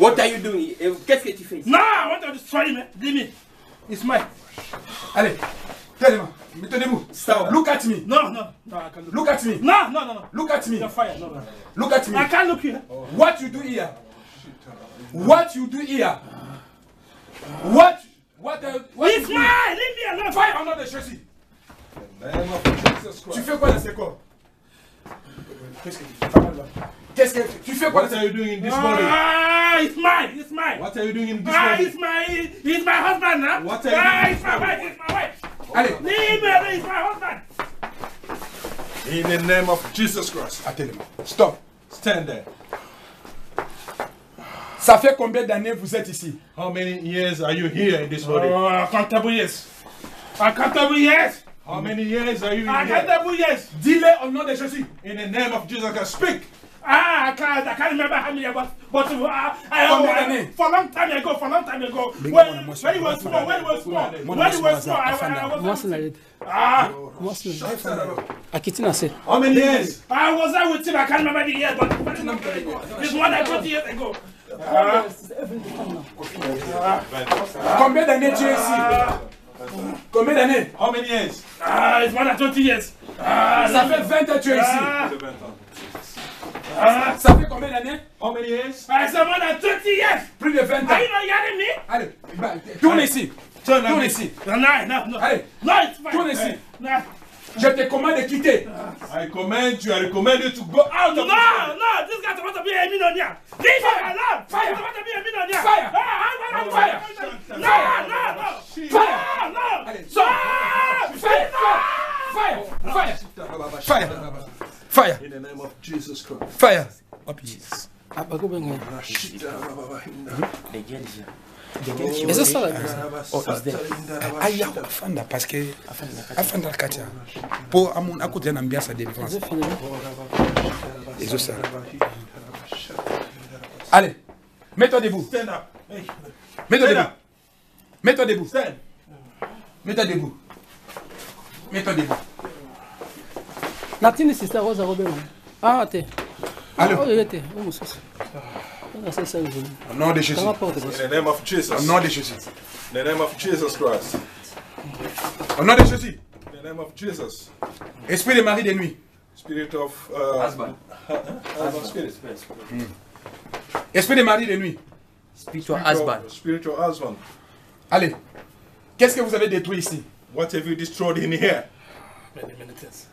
What are you doing? Qu'est-ce que tu fais ici? No, I want to destroy him. Leave me. It's mine. Allez, tellement. Mettez debout. Stop. Look at me. No, no, no, I can't Look at me. No, no, no, no. Look at me. You're fired. No, no. Look at me. I can't look here. What you do here? What you do here? What It's mine. Leave me alone. Fire under the châssis. Tu fais quoi dans ce corps? Qu'est-ce que tu fais? Qu'est-ce que tu fais quoi? What are you doing in this body? Ah, it's mine. It's mine. What are you doing in this Ah, body? it's my husband now. What are you doing? It's my wife. It's my wife. Allez. Leave me alone. It's my husband. In the name of Jesus Christ. Attendez-moi. Stop. Stand there. Ça fait combien d'années vous êtes ici? How many years are you here in this body? Oh, accountable years. Accountable years. How many years are you in here? Accountable years. Dis-le au nom de Jésus. In the name of Jesus Christ, speak. I can't remember how many, but for a long time ago, when he was small, I How many years? I was there with him, I can't remember the year, but it's more than 20 years ago. Combien d'années tu es ici? Combien d'années? How many years? It's more than 20 years. Ça fait 20 ans que tu es ici. Ça fait combien d'années? How many years? It's more than 20 years. Plus de 20 ans. Are you not hearing me? Allez, tourne ici. Tourne ici. No. Allez, No, it's fine. tourne ici. No. Je te commande de quitter. I recommend you to go out of No, this guy's supposed to be a millionaire. Leave him alone. Fire. He's supposed to be a millionaire. Fire. Fire. Fire. No. Fire. No. Allez, sors. Fire. Fire. Fire. Fire. Fire. In the name of Jesus Christ. Fire. Est-ce ça là? Aya afanda parce que afanda katia pour amun akutia na ambiance de défense. Ça. Allez, mets-toi debout. Stand up. Mets-toi debout. Mets-toi debout. Stand. Mets-toi debout. Mets-toi debout. Natine sister Rosa Robert. Ah, t'es. Allô. Oh, il était. Oh, mon sauce. Au nom de Jésus. In the name of Jesus. Au nom de Jésus. In the name of Jesus Christ. Au nom de Jésus. In the name of Jesus. Esprit de mari de nuit. Spirit of Husband. husband spirit. Esprit de mari de nuit. Spiritual husband. Spiritual husband. Allez. Qu'est-ce que vous avez détruit ici? What have you destroyed in here? Many things.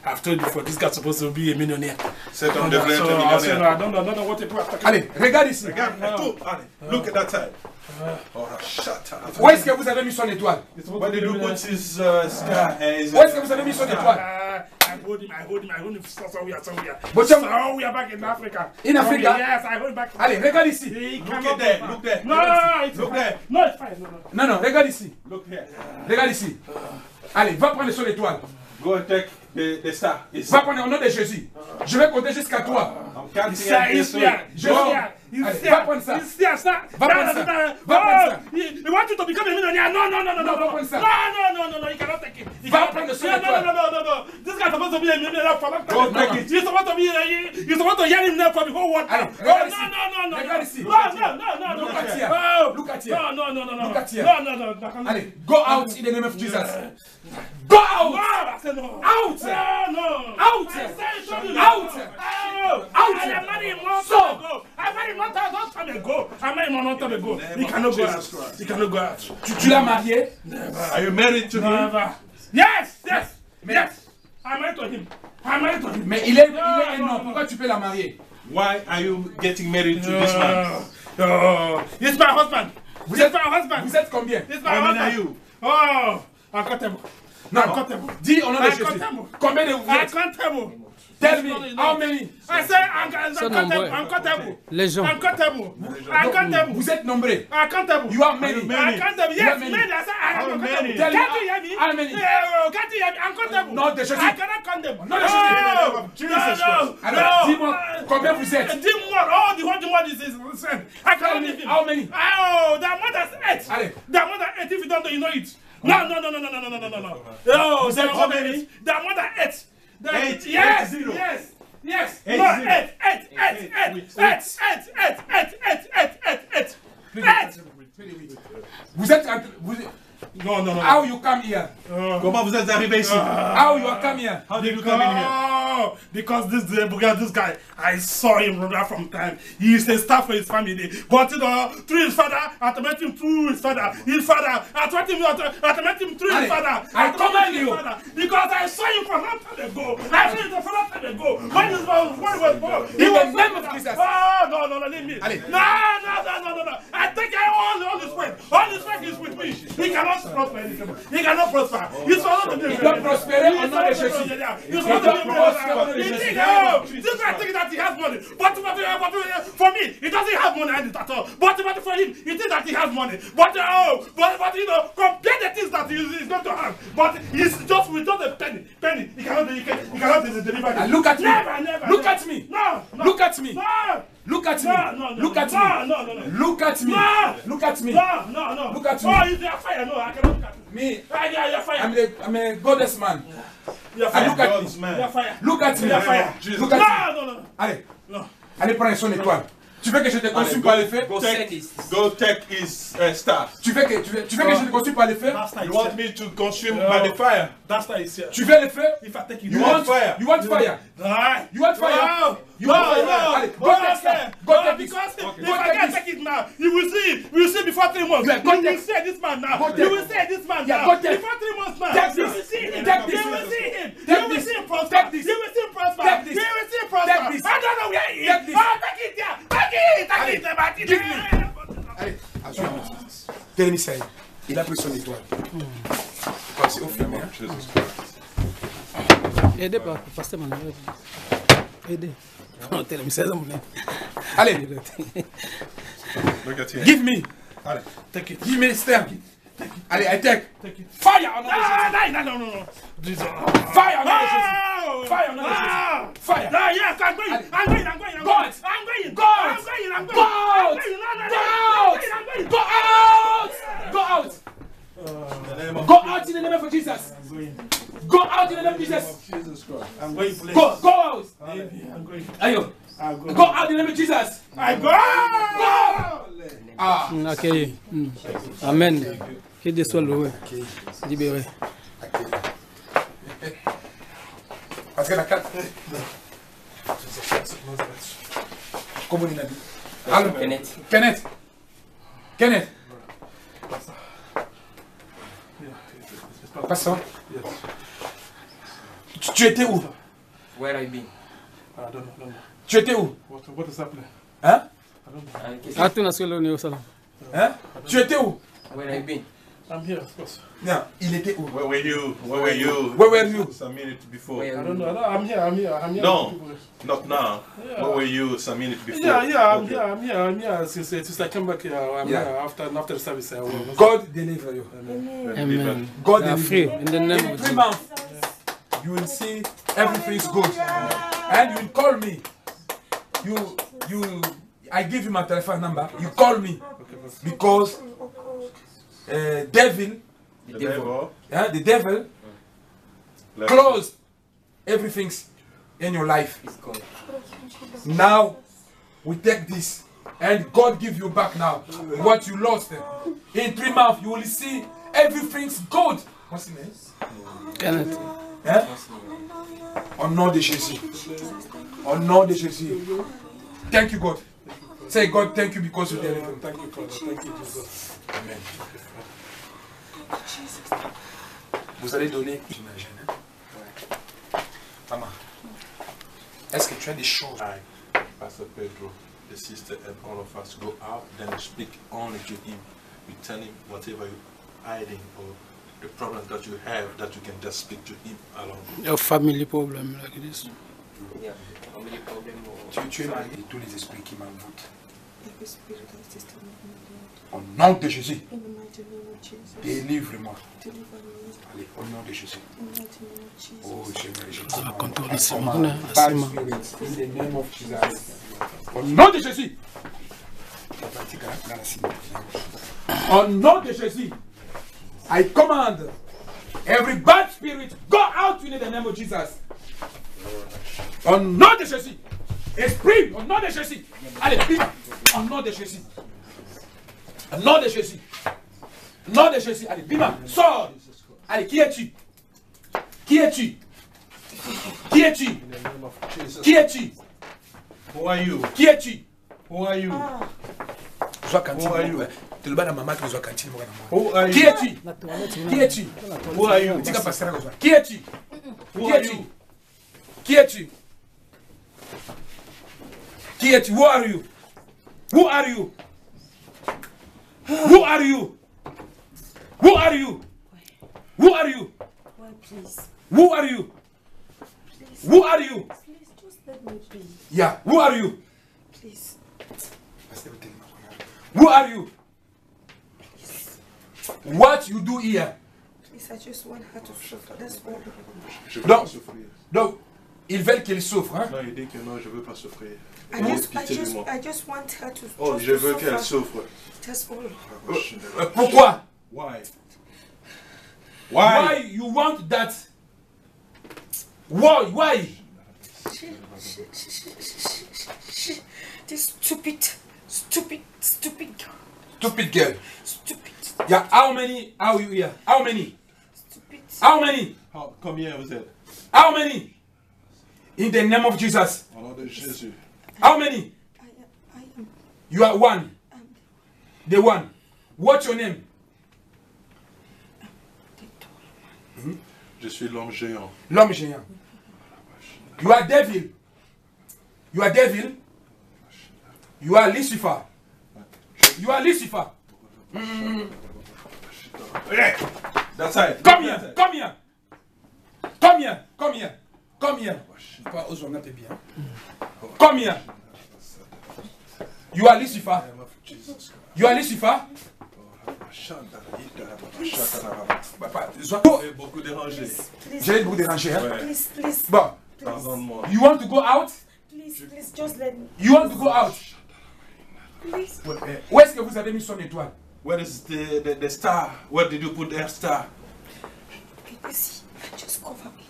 I've told you before, this guy's supposed to be a millionaire. Set on the So, blade I don't know what to do after. Allez, regarde ici. Look at that side. Oh, shut up. Où est-ce que vous avez mis son étoile? Where did you put his scar? Où est-ce que vous avez mis son étoile? I hold him somewhere. But Somewhere back in Africa. In Africa? Yes, I hold him back. Allez, regarde ici. Look at there. Look there. No, it's Look fine. there. No, it's fine. No. Non, regarde ici. Look here. Regarde ici. Allez, va prendre son étoile. Go and take the star. Va prendre au nom de Jésus. Je vais compter jusqu'à toi. I'm counting He's there. Je He's vais. there. He's Allez, there. va prendre ça. He's there, sir. Va prendre ça. Va prendre ça. He wants you to become a millionaire. No. va prendre ça. No. He cannot take it. He Va cannot prendre take it. son étoile. No. This guy's supposed to be a millionaire for a long time. Go take it. You're supposed to be. You're supposed to hear him now for the whole world. Allez, No. regarde ici. Regarde ici. No. Look at here. Oh. Look at here. No. Look at here. No. Allez, go out in the name of Jesus. Go out. I said no. Out. No. Out. I said no. Out. Out. I married him long So. time ago. I married him long time ago. He cannot go out. He cannot go out. Tu l'as marié? Are you married to him? Never. Yes. I'm married to him. Mais il est un homme. Pourquoi tu peux la marier? Why are you getting married to this man? He's my husband. Vous êtes combien? He's my How many husband. are you? Oh, uncountable. Non. Uncountable. Dis au nom de Jésus. Uncountable. Combien de vous êtes? Uncountable. Tell me, how many? I say uncountable. Les gens. Uncountable. Vous êtes nombreux. Uncountable. You are many. Uncountable. Yes, many. I say I am uncountable. Tell Can't me, you hear me? how many? Can't you hear me? Uncountable. Non, de Jésus. I cannot count them. Non, de Jésus. Alors, dis-moi, combien vous êtes? Dis-moi, all the word is same. I cannot leave him. How many? Oh, there are more than 8. Allez. There are more than 8 if you don't know, you know it. No. Oh, there are how more than many? 8. There are more than 8. Eight. Yes. Eight, zero. Yes. Eight, No, zero. 8. No, no, no. How you come here? Comment vous êtes arrivé ici? How you are come here? How did you come in here? Because this guy, I saw him right from time. He is a staff for his family. But through his father, I met him through his father. His father, I met him through his father. I command you. Because I saw him from long time ago. I saw him from long time ago. When he was born. In the name of Jesus. Oh, no, leave me. Allez. No. I take all his strength. All his strength is with me. He cannot prosper anymore. He cannot prosper. He's not the Il doit prospérer au nom de Jésus. He's not the this guy thinks that he has money, but for me, he doesn't have money at all. But for him, he thinks that he has money. But you know, compare the things that he's going to have. But he's just with just a penny. He cannot deliver it. Look at me. Never. Look at me. No. Look at me. No. Look at me. No. Look at me. No. Look at me. No. Look at me. No. Look at me. Oh, you're fire. No, I cannot look at you. Me. You're fire. I'm a goddess man. You're And look fire. at God's me. man. You're fire. Look at me. You're fire. Look at me. No. Allez. No. Allez, prends son étoile. Tu veux que je te consume par les faits? Go send this. Go take his staff. Tu veux que je te consume par les faits? You want me to consume by the fire? That's why he's here. Tu veux les faits? If I take You want fire? You want fire? Die. You want fire? No. You want fire? Allez, go take that. Go take this. Because if Go I take can't this. take it now, you will see before 3 months. Yeah, go You will take- see this man now. Go take- You will see this man Yeah, now. go take- Before 3 months now. Take You this. will see him. Take this. You will see him. Take You will this. see him prosper. Take this. You will see him prosper. Take this. You will see him prosper. Take this. I don't know where he is. Take this. Oh, take it there. Take it. Allez, give me. Allez, attends. Télémi Saïd, il a pris son étoile. Comme c'est au fur et à mesure. Aidez par pasteur man. Aidez. Non, tell me say something. Allez, Look at him. give me. Allez, take it. Give me stem. Allez, I take. Take it. Fire en nom de Jésus. No. Jesus. Fire en nom de Jésus. Oh! Fire en nom de Jésus. Fire. Yes, I'm going. Allez. I'm going. Go out. I'm going. Go out. Go out. Go out. Go out. Go out in the name of Jesus. Go out in the name of Jesus. Jesus Christ. I'm going place. Go out. I'm going. Ayo. I'll go. Go out in the name of Jesus. I go. Ah. Ok. Amen. Que Dieu soit loué. Libéré. Parce que la carte. Comme on a dit. Allô. Kenneth. Passons. Tu étais où? Where I been? I don't know. Tu étais où? What is happening? Hein? Atu na solo ni osala. Hein? Tu étais où? Where I been? I'm here, of course. Non, il était où? Where were you? Where were you? Where were you? Some minutes before. Where I don't know. I'm here. No, not now. Where were you some minutes before? I'm Okay. here. I'm here since I came back here. I'm Yeah. here after the service. God deliver you. Amen. God You are deliver free you. in the name of In 3 Jesus. months, you will see everything's good. And you will call me. I give you my telephone number. You call me. Because The devil the devil left. closed everything in your life. It's gone. Now we take this and God give you back now what you lost. In 3 months you will see everything's good. What's the name? Kenneth. Hein? Au nom de Jésus. Au nom de Jésus. Thank you, God. Say, God, thank you because you did it. Thank you, Father. Thank you, Jesus. Amen. Vous allez donner, j'imagine. Hein? Maman, est-ce que tu as des choses? I, Pastor Pedro, the sister, and all of us go out, then we speak only to him. We tell him whatever you're hiding or the problems that you have, that you can just speak to him alone. Your family problem like this. Yeah. Family problem or... Tu es marié de tous les esprits qui m'envoûtent. Every spirit that is testing me, Au nom de Jésus, in the mighty name of Jesus, délivre-moi. deliver me, Allez, au nom de Jésus. in the mighty name of Jesus. Oh, Seigneur, je Ça va contrôler ça. commande. On a Bad assez spirits, in the name of Jesus. Au nom de Jésus. Au nom de Jésus, I command every bad spirit go out in the name of Jesus. Au nom de Jésus. Esprit, au nom de Jésus. Allez, vite. Au nom de Jésus. Au nom de Jésus. Nom de Jésus. Allez, Bima, sors. Allez, qui es-tu? Qui es-tu? Qui es-tu? In the name of Jesus. Qui es-tu? Who are you? Qui es-tu? Who are you? Who are you? Tu le bats maman qui nous a cantine. Who are Qui you? es-tu? Qui es-tu? Who are you? Qui es-tu? Who Qui are es-tu? you? Qui es-tu? Qui es-tu? Who are you? Who are you? Who are you? Who are you? Who are you? Why, please? Who are you? Please. Who are you? Please, just let me be. Yeah, who are you? Please. Who are you? What you do here? Please, I just want her to suffer. That's all. Je veux Donc- pas souffrir. Donc, ils veulent qu'il souffre. Hein? Non, il dit que non, je veux pas souffrir. I just want her to. Oh, just je to veux qu'elle suffer. souffre. That's all. Pourquoi? Why? Why you want that? Why? She, this stupid girl. Stupid girl. Stupid. Yeah, how many are you here? How many? Stupid. How many? Combien vous êtes? How many? In the name of Jesus. Au nom de Jésus. How many? I am. You are one. The one. What's your name? Je suis l'homme géant. L'homme géant. You are devil. You are devil. You are Lucifer. You are Lucifer. That's it. Come here. Come here. Come here. Come here. Come here. Pas aux hommes, t'es bien. Come here. You are Lucifer. You are Lucifer. J'ai beaucoup dérangé. Please. J'ai beaucoup dérangé. Hein? Ouais. Please. Bon. Pardonne-moi. You want to go out? Please, just let me. You want to go out? Please. Où est-ce que vous avez mis son étoile? Where is the star? Where did you put their star? You see, I just cover it.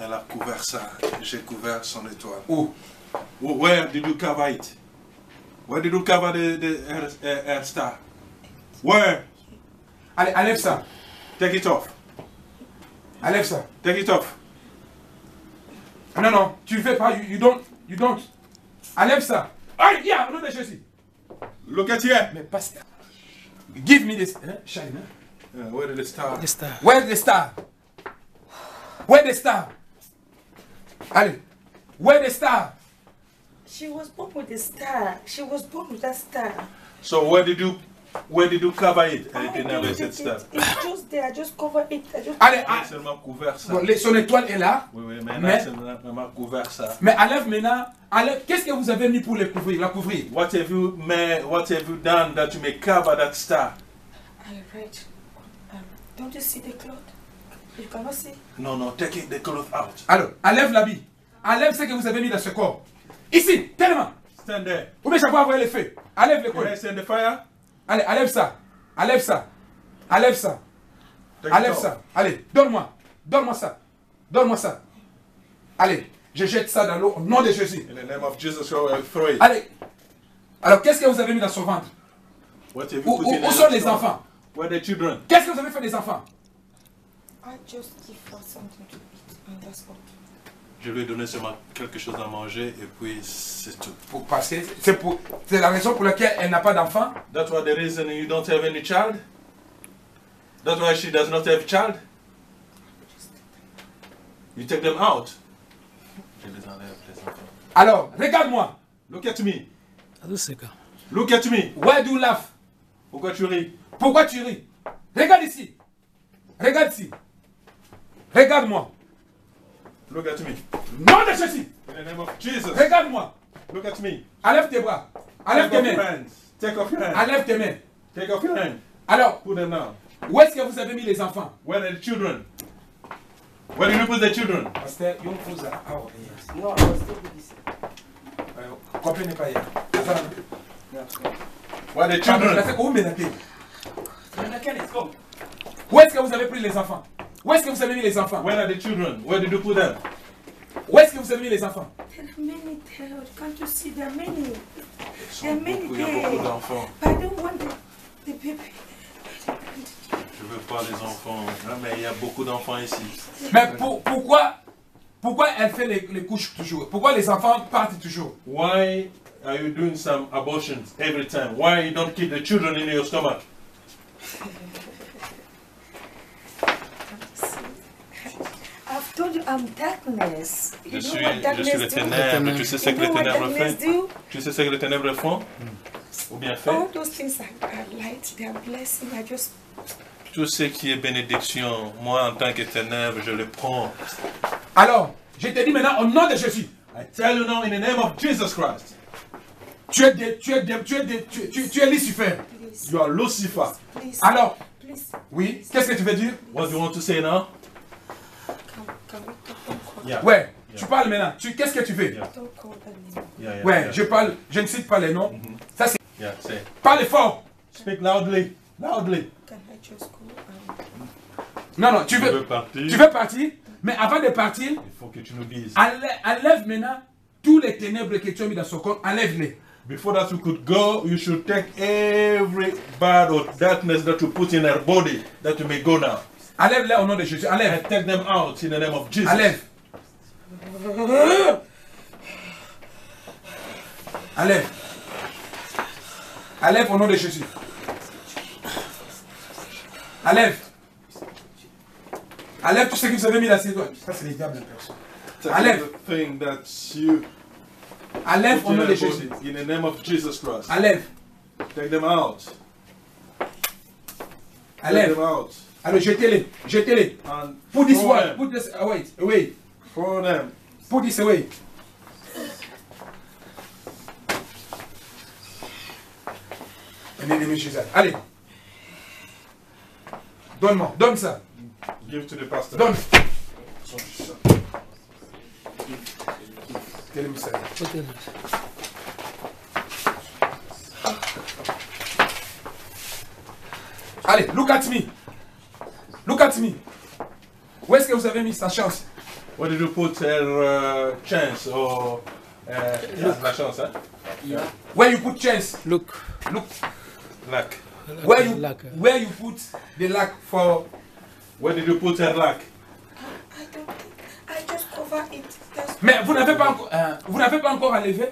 Elle a couvert ça. J'ai couvert son étoile. Où? Where did you cover it? Where did you cover her star? Where? Allez, enlève ça. Take it off. Enlève ça. Take it off. Non, non, tu ne fais pas. You don't. Enlève ça. Allez, viens, au nom de Jésus. Look at here. Mais pasteur. Give me this. Hein? Shine. Hein? Where did the star? The star. Where's the star? Where's the star? Allez. Where's the star? She was born with a star. She was born with that star. So where did you cover it? Elle était née avec cette star. It's just there. I just cover it. I just. Allez, Elle a seulement couvert ça. bon, son étoile est là. Oui, Mais- mais elle m'a couvert ça. Mais enlève maintenant. Enlève. Qu'est-ce que vous avez mis pour le couvrir? La couvrir. What have you done that you may cover that star? I read. Don't you see the cloth? You cannot see. No, take the cloth out. Alors, enlève l'habit. Enlève ce que vous avez mis dans ce corps. Ici, tellement. Stand there. Ou bien chaque fois envoyer le feu. Enlève le Can I corps. stand the fire? Allez, enlève ça. Enlève ça. Enlève ça. Take it Enlève off. ça. Allez, donne-moi. Donne-moi ça. Donne-moi ça. Allez, je jette ça dans l'eau au nom de Jésus. In the name of Jesus, I will throw it. Allez. Alors, qu'est-ce que vous avez mis dans son ventre? What have you put in Où the sont les stomach? enfants? Where are the children? Qu'est-ce que vous avez fait des enfants? I just give her something to eat, and that's all. Je lui ai donné seulement quelque chose à manger et puis c'est tout. Pour passer. C'est la raison pour laquelle elle n'a pas d'enfant. That's why the reason you don't have any child? That's why she does not have a child? You take them out. Je les enlève, les enfants. Alors, regarde-moi. Look at me. Aduseka. Look at me. Why do you laugh? Pourquoi tu ris? Pourquoi tu ris? Regarde ici. Regarde ici. Regarde-moi. Look at me. Nom de Jésus. In the name of Jesus. Regarde-moi. Look at me. Enlève tes bras. Enlève Take tes off your mains. hands. Take off your hands. Enlève tes mains. Take off your hands. Alors, Put them down. où est-ce que vous avez mis les enfants? Where are the children? Where did you put the children? Pasteur, you pose a hour. No, I was still with this. Comprenez pas hier. Where are the children? Où est-ce que vous avez pris les enfants? Où est-ce que vous avez mis les enfants? Where are the children? Where did you put them? Où est-ce que vous avez mis les enfants? There are many there. Can't you see? There are many. Ils There are sont many beaucoup, il y a beaucoup there. d'enfants. But I don't want the baby. veux pas les enfants, hein, mais il y a beaucoup d'enfants ici. Mais pourquoi elle fait les couches toujours? Pourquoi les enfants partent toujours? Why are you doing some abortions every time? Why you don't keep the children in your stomach? I've told you I'm darkness. You Je know suis, what je darkness suis les do? ténèbres. Tu sais ce You que les know what ténèbres darkness font? do? Tu sais ce que les ténèbres font? Ou bien fait? All those things are light, they are blessing. I just Tout ce qui est bénédiction, moi en tant que ténèbres, je le prends. Alors, je te dis maintenant au nom de Jésus. I tell you now in the name of Jesus Christ. Tu es Lucifer. please, You are Lucifer. please, Alors, please. oui, qu'est-ce que tu veux dire? What do you want to say now? Can we talk? Don't call, Yeah. Ouais, tu parles maintenant. Qu'est-ce que tu fais? Yeah. don't call that name. Yeah, Ouais, yeah. je parle, je ne cite pas les noms. Ça c'est. Yeah, say. Parle fort. Speak loudly. Loudly. Can I just go? Non, non, tu Tu veux veux partir? partir, mais avant de partir, Il faut que tu nous dises. enlève maintenant tous les ténèbres que tu as mis dans son corps, enlève-les. Before that you could go, you should take every bad or darkness that you put in her body, that you may go now. Enlève-les au nom de Jésus. And Enlève. take them out in the name of Jesus. Enlève. Enlève. Enlève au nom de Jésus. Enlève. Enlève tout ce que vous avez mis là. Ça, c'est les diables en personne. Take Enlève. the thing that you Enlève put au in nom de her Jésus. body in the name of Jesus Christ. Enlève. Take them out. Take Enlève. them out. Alors, jetez-les. Jetez-les. And Put this throw one. them. Put this away. Away. Throw them. Put this away. Un ennemi chez elle. Allez. Donne-moi. Donne ça. Give to the pastor. Donne. Quel mystère. Allez, look at me. Look at me. Où est-ce que vous avez mis sa chance? What did you put her chance or la chance, hein? Where you put chance? Look. Look. Lack. Where you Lack. where you put the lack for? Where did you put her lack? I don't think. I just cover it. That's Mais vous n'avez pas encore enlevé?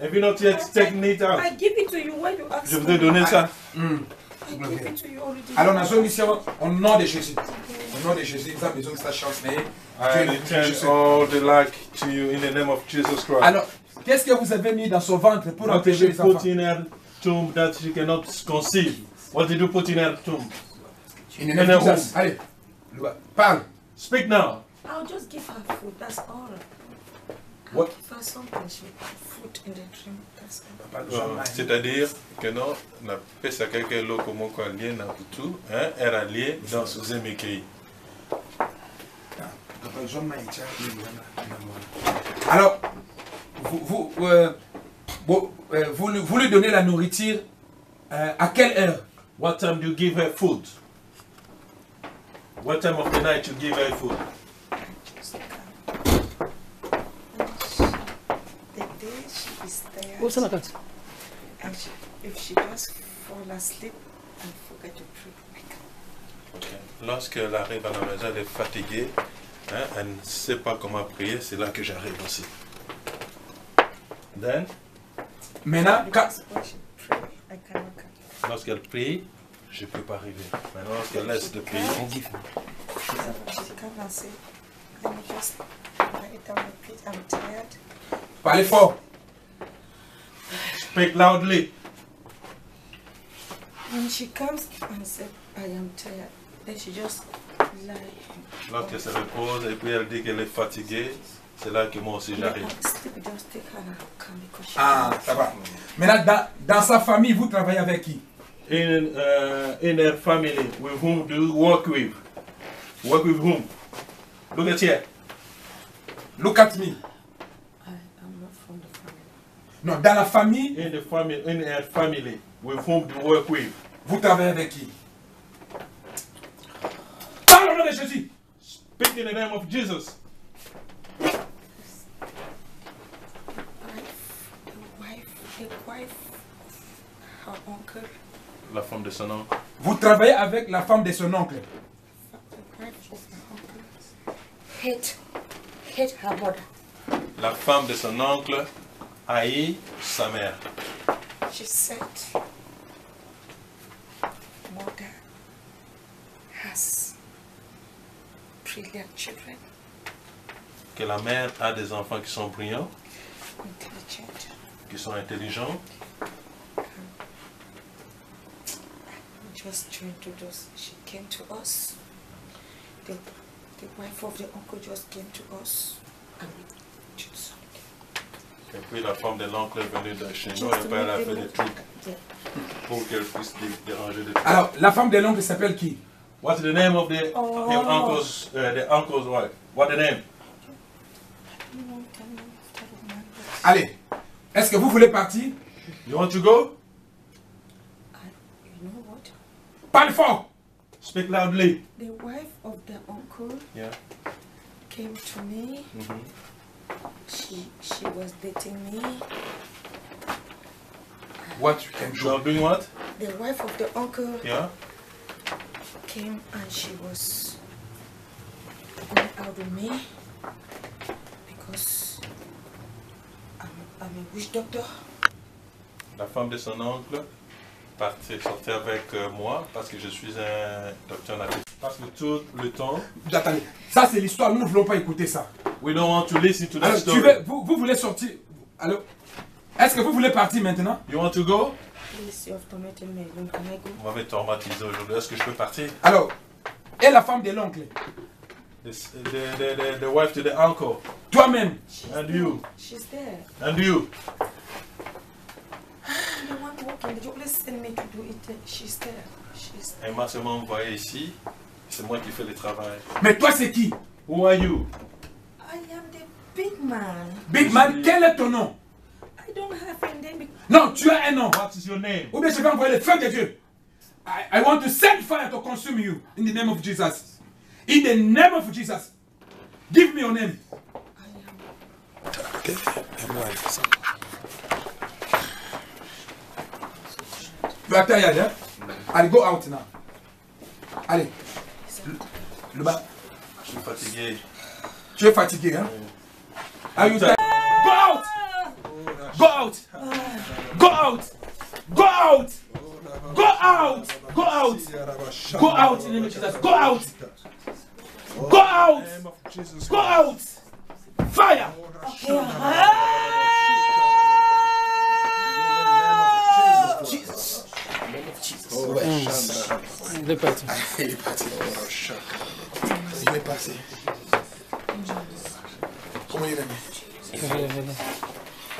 Have you not yet taken it out? I give it to you when you ask Je vous me. ai donné ça. I give it to you already. Alors, nous sommes ici au nom de Jésus. Au nom de Jésus, nous avons besoin de sa chance. Mais I return all the lack to you in the name of Jesus Christ. alors, qu'est-ce que vous avez mis dans son ventre pour What did empêcher you les enfants? put in her tomb that she cannot conceive? What did you put in her tomb? In the name of Jesus. Allez, parle. Speak now. I'll just give her food. That's all. I'll What? give her something. She food in the dream. That's all. C'est-à-dire que non, na pesa quelqu'un l'autre comme quoi lié na tout, hein, era lié dans ce métier. Alors, vous lui donnez la nourriture à quelle heure? What time do you give her food? What time of the night you give her food? Just come. The day she is there. What's on that? And if she just fall asleep and forget to pray, Lorsqu'elle arrive à la maison, elle est fatiguée, hein, elle ne sait pas comment prier, c'est là que j'arrive aussi. Then, Maintenant, because when she pray, I cannot come. lorsqu'elle prie, je ne peux pas arriver. Maintenant, lorsqu'elle laisse de prier, She come and say, let me just lie down a bit. I'm tired. parlez fort. speak loudly. When she comes and says, I am tired, then she just lie. Lorsqu'elle se repose et puis elle dit qu'elle est fatiguée, c'est là que moi aussi j'arrive. Sleep, just take her and come because she Ah, ça va. Maintenant, dans sa famille, vous travaillez avec qui? In her family, with whom do you work with? Work with whom? Look at here. Look at me. I am not from the family. Non, dans la famille, In the family, in her family, with whom do you work with? vous travaillez avec qui? Parle au nom de Jésus. Speak in the name of Jesus. The wife, her uncle, la femme de son oncle. Vous travaillez avec la femme de son oncle. Hate her mother. La femme de son oncle haït sa mère. She said, mother has brilliant children, Que la mère a des enfants qui sont brillants, intelligent. qui sont intelligents. Just to introduce, she came to us. The wife of the uncle just came to us and we did something. Et puis la femme de l'oncle est venue de chez nous et puis elle a fait des trucs pour qu'elle puisse déranger des trucs. Alors, la femme de l'oncle s'appelle qui? What's the name of the uncle's wife? What the name? Allez, est-ce que vous voulez partir? You want to go? You know what? Parle fort! Speak loudly. The wife of the uncle Yeah. came to me. She was dating me. What you can You are doing what? The wife of the uncle Yeah. came and she was going out with me because I'm a witch doctor. La femme de son oncle sortait avec moi parce que je suis un docteur naturel. Parce que tout le temps, Attendez, ça c'est l'histoire, nous ne voulons pas écouter ça. we don't want to listen to that Alors, story. vous voulez sortir? Alors, est-ce que vous voulez partir maintenant? You want to go? Please, you have tormented me alone. Can I go? Vous m'avez traumatisé aujourd'hui. Est-ce que je peux partir? Alors, et la femme de l'oncle? The wife to the uncle. Toi-même? And you. She's there. And you. The one working, the job send me to do it. She's there. She's there. Elle m'a seulement envoyé ici. C'est moi qui fais le travail. Mais toi c'est qui? Who are you? I am the big man. Big man, quel est ton nom? I don't have a name. Non, tu as un nom. What is your name? Ou bien je vais envoyer le feu de Dieu. I want to send fire to consume you in the name of Jesus. In the name of Jesus. Give me your name. Okay. You are tired, eh? Allez, go out now. Allez. Le bas. Je suis fatigué. Tu es fatigué, hein? Are you tired? Go out! Go out! Go out! Go out! Go out! Go out! Go out in the name of Jesus. Go out! Go out! Go out! Fire! Jesus. Name of Jesus. Il est parti. Il est parti. Il est parti. Comment il est mis?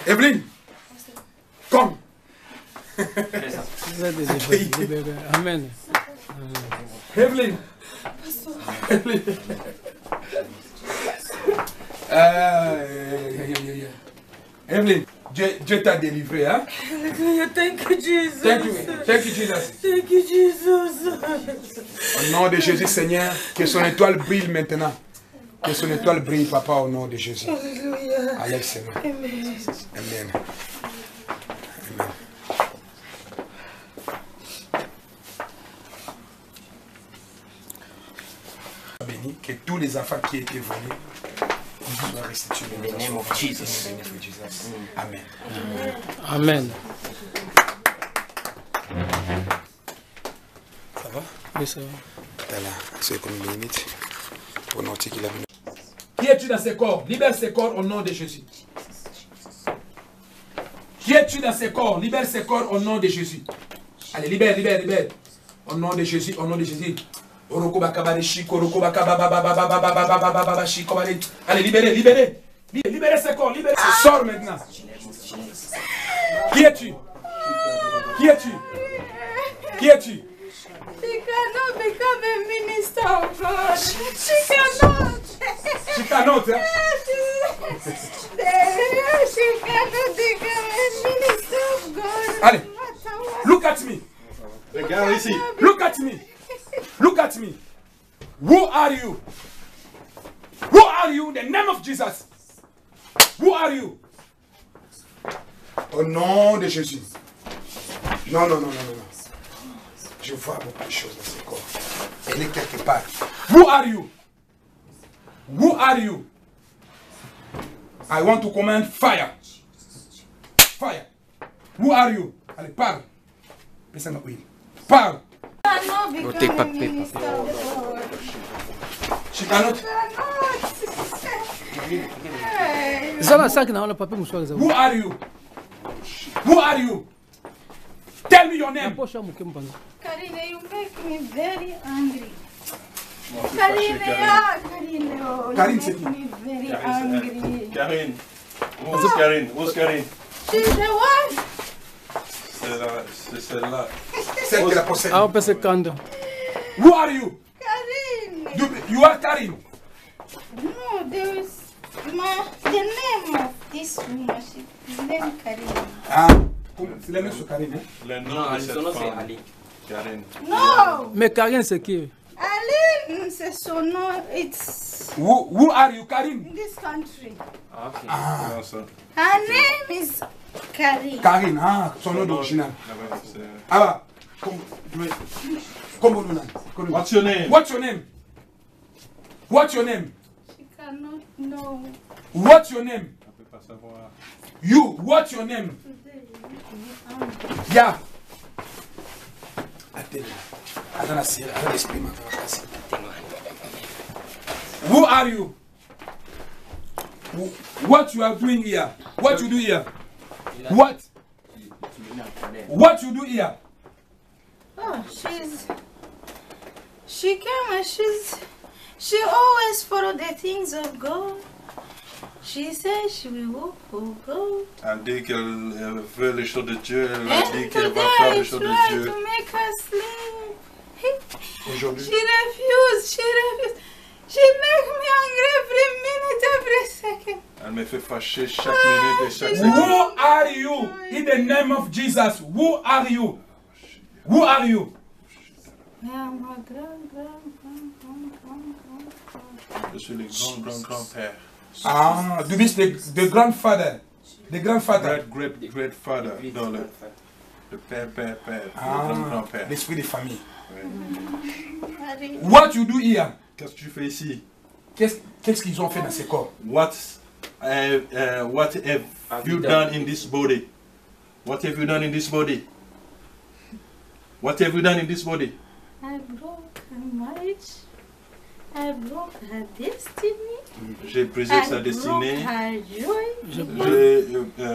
Evelyn! Come! Amen. Evelyn! Evelyn! Evelyn, Dieu t'a délivré, hein? Thank you, Jesus. Thank you, Jesus. Thank you, Jesus. Au nom de Jésus, Seigneur, que son étoile brille maintenant. Que son étoile brille, Papa, au nom de Jésus. Hallelujah. Allez, Seigneur. Amen. Amen. Amen. Béni, que tous les enfants qui étaient venus soient restitués. In the name of Jesus. In the name of Jesus. Amen. Amen. Ça va? Oui, ça va. Là, c'est comme une minute. Pour noter qu'il a venu. Qui es-tu dans ce corps? Libère ce corps au nom de Jésus. Qui es-tu dans ce corps? Libère ce corps au nom de Jésus. Allez, libère, libère, libère. Au nom de Jésus, au nom de Jésus. Allez, libérez, libérez. Libérez ce corps, libérez. Sors maintenant. Qui es-tu? Qui es-tu? Qui es-tu? She cannot become a minister of God. She cannot. She cannot, hein? She cannot become a minister of God. Allez, look at me. Regarde ici. Look at me. Look at me. Who are you? Who are you in the name of Jesus? Who are you? Au nom de Jésus. Non, non, non, non, non. Je vois beaucoup de choses dans ce corps. Elle est quelque part. Who are you? Who are you? I want to command fire. Fire. Who are you? Allez, parle. Laisse-moi oui. Parle. We'll take back paper. She cannot. Who are you? Who are you? Tell me your name. Karine, you make me very angry. Karine, oh, Karine, you c'est make me very angry. Karine. Who's Karine? Who's Karine? She's the one. C'est celle-là. Celle qui la possède. Ah, on peut se candre. Who are you? Karine. You are Karine. No, there is the name of this woman. She's named Karine. Ah, c'est les mêmes sur Karine. Hein? Le nom Non, de cette son nom c'est femme. Ali. Karine. No, Mais Karine, c'est qui? Aline, c'est son nom. It's Who are you, Karine? in this country. Ah, ok. Non, ça. Her name is Karine. Karine, ah, son nom d'original. Ah ouais, c'est- Ah, comme on a. What's your name? What's your name? What's your name? She cannot know. What's your name? On peut pas savoir. You, what's your name? Today, you make me angry. Yeah. Who are you? What you are doing here? What you do here? What? What you do here? Oh, she came and she always follow the things of God. She said she will walk for God. Elle dit qu'elle veut les choses de Dieu. Elle a dit And qu'elle va today faire les I choses de tried Dieu. to make her sleep. Aujourd'hui. She refused. She make me angry every minute, every second. Elle me fait fâcher chaque minute et chaque Who seconde. are you? In the name of Jesus, who are you? Who are you? I am a grand. Je suis le grand-grand-grand-père. Ah, du means the grandfather. The grandfather. Great-great-father. Non, le père. Ah, Le grand-grand-père. l'esprit de famille. Ouais. What you do here? Qu'est-ce que tu fais ici? Qu'est-ce qu'ils ont fait dans ce corps? What have you done in this body? What have you done in this body? What have you done in this body? I broke her marriage. I broke her destiny. J'ai brisé sa destinée.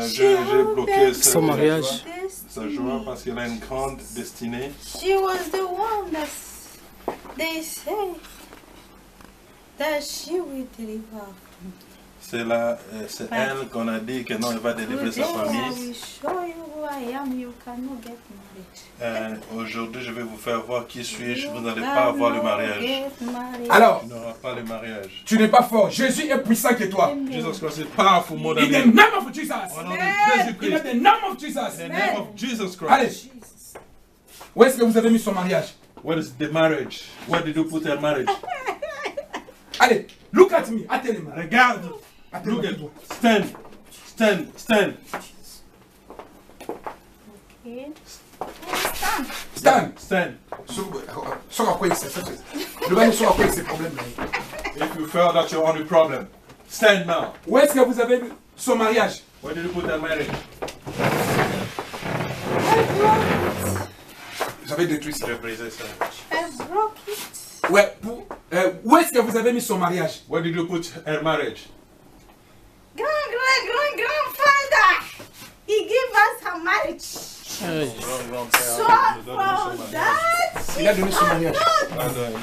J'ai bloqué Son mariage. sa joie parce qu'elle a une grande destinée. She was the one that they say that she will deliver. C'est elle qu'on a dit que non, elle va délivrer sa Today I famille. will show you who I am. You cannot get married. Aujourd'hui, je vais vous faire voir qui suis-je. Vous n'allez pas avoir le mariage. Alors, Tu n'auras pas le mariage. tu n'es pas fort. Jésus est puissant que toi. Jesus Christ is powerful more than In the you. name of Jesus. Au nom de Jésus In Christ. the name of Jesus. In the name of Jesus Christ. Allez. Où est-ce que vous avez mis son mariage? Where is the marriage? Where did you put her marriage? Allez, look at me. Attends-moi. Regarde. Look at me. Stand. Okay. Stand. Sur quoi c'est ça? Le bain sur quoi c'est problème là? If you feel that you're on a problem, stand now. Où est-ce que vous avez mis son mariage? Where did you put her marriage? Vous avez détruit ça. J'ai brisé ça. I broke it. Ouais, où est-ce que vous avez mis son mariage? Where did you put her marriage? Grandfather, he gave us a marriage. So for that, Il a donné son mariage.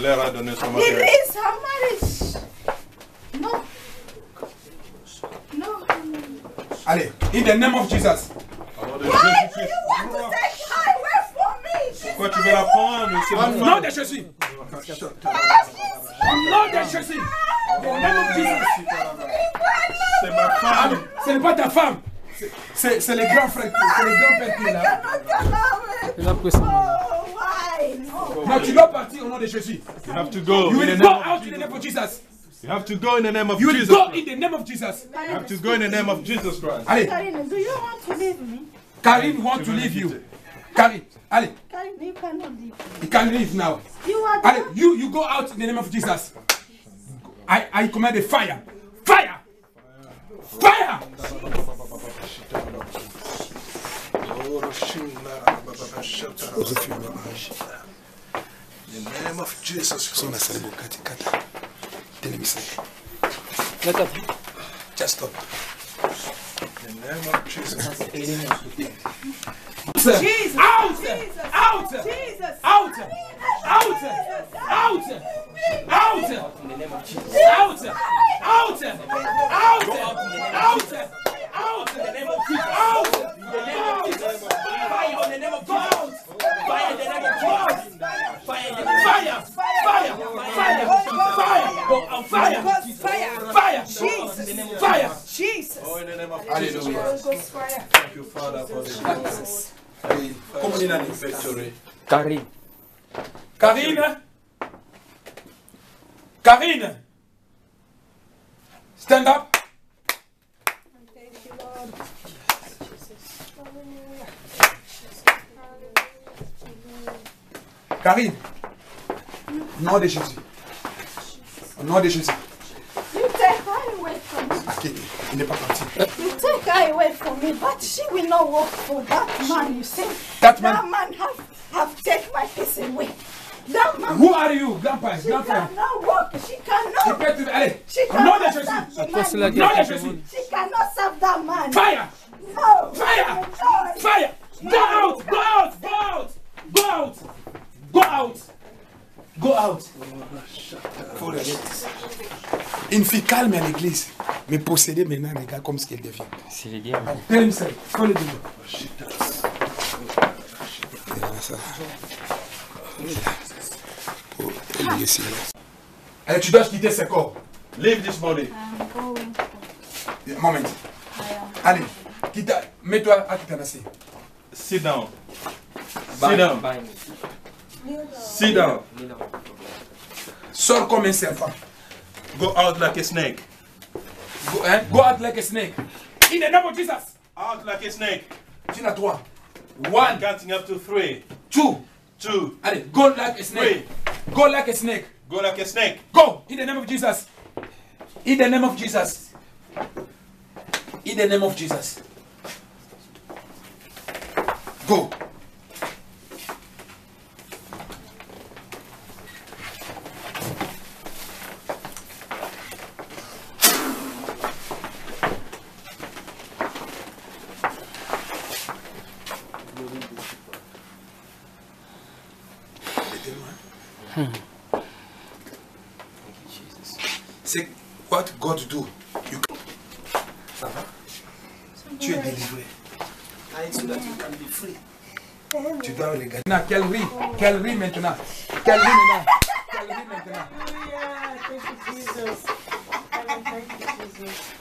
L'air a donné son he mariage. raised her marriage. No. Allez, in the name of Jesus. Au nom de Why Jésus do Christ. you want to take her away from me? She's Pourquoi tu veux la prendre? C'est ma Au nom femme. de Jésus. my Au nom de Jésus. Au nom de Jesus. C'est ma femme. Ce n'est pas ta femme. C'est les grands frères, c'est les grands-pères qui est là. Il a pris son mariage. Oh, why? No. Non, tu dois partir au nom de Jésus. You have to go. You in the will name go of out in the Jesus. name of Jesus. You have to go in the name of You will Jesus. go Christ. in the name of Jesus. You have to go in the name of Jesus Christ. Allez, Karine, do you want to leave me? Karine want to leave you. Karine, allez. Karine, You cannot leave. You can leave now. You are Allez, you go out in the name of Jesus. I command a fire. Fire! Fire! In the name of Jesus Christ. Just stop. In the name of Jesus. Jesus. Out! Jesus. Out! Jesus. Out! Out! Out! Out! In the name of Jesus. Out! Out! Out! Out! Out! In the name of Jesus. Out! In the name of Jesus. Fire in the name of Jesus. Fire in the name of Jesus. Fire in the name of Fire! Fire! Fire! Fire! Go out! Fire! Fire! Jesus. Fire! Jesus. Oh, in the name of Hallelujah. Jesus. Thank you, Father, for this victory. Karine. Karine! Karine! Stand up! Karine! Au nom de Jésus. Au nom de Jésus. You take her away from me. Ok, il n'est pas parti. You take her away from me, but she will not work for that man, you see. That man- have taken my peace away. That man, Who are you, grandpa? she Grandpa? cannot work. She Il cannot. peut être... Allez, She au nom de cannot Jésus. serve the Apostole man. qui Non, a mais fait je monde. She cannot serve that man. Fire! No. Fire! No. Fire! Go out! Go out! Go out! Go out! Go out! Go out! Une fille calme à l'église, mais possédée maintenant, regarde comme ce qu'elle devient. C'est le diable. Tell him ça. Faut le dire. Allez, tu dois quitter ce corps. Leave this body. I'm going. Un moment. Allez, quitte, mets-toi à Kitanasi. Sit down. Sit down. Sit down. Sors comme un serpent. Go out like a snake. Go out like a snake. In the name of Jesus. Out like a snake. Tu n'as trois. One, Counting up to 3. 2. 2. Allez, go like a snake. Go like a snake. Go like a snake. Go in the name of Jesus. In the name of Jesus. In the name of Jesus. Go. C'est what God do. You... Ça va? Tu es délivré. So that you can be free. Tu dois regarder. Maintenant, quelle rit maintenant? Quelle rit maintenant? Quelle rit maintenant? Hallelujah. Thank you, Jesus. Thank you, Jesus.